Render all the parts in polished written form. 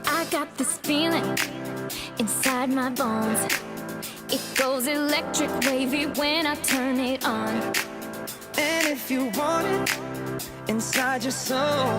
I got this feeling inside my bones. It goes electric wavy when I turn it on. And if you want it inside your soul,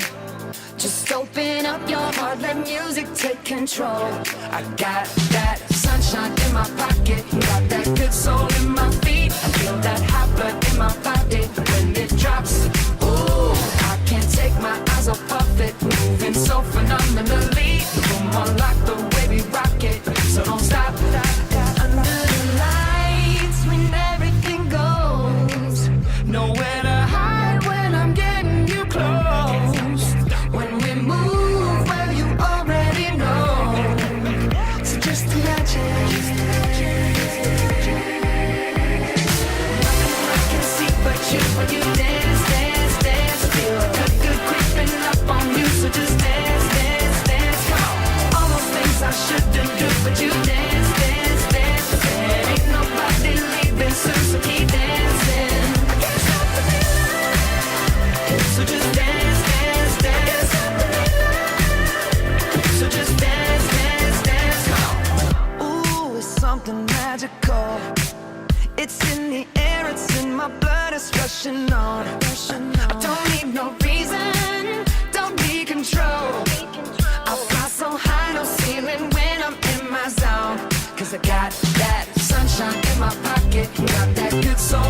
Just open up your heart, let music take control. I got that sunshine in my pocket, got that good soul in my feet. I feel that hot blood in my body when it drops. Ooh, I can't take my eyes off of it, moving so phenomenally. Come on, like the way we rock it, so don't stop. Under the lights when everything goes, nowhere to hide when I'm getting you close. When we move, well you already know. So just imagine. Nothing I can see but you when you dance, dance, dance. Feel the good creeping up on you, so just dance, dance, dance. Come on. All those things I shouldn't do, but you dance, dance, dance. There ain't nobody leaving soon, so keep dancing. I can't stop the feeling, so just dance, dance, dance. So just dance, dance, dance. Come on. Ooh, it's something magical. It's in the air, it's in my blood, it's rushing on. I don't need no reason, don't need control. I fly so high, no ceiling when I'm in my zone. Cause I got that sunshine in my pocket, got that good soul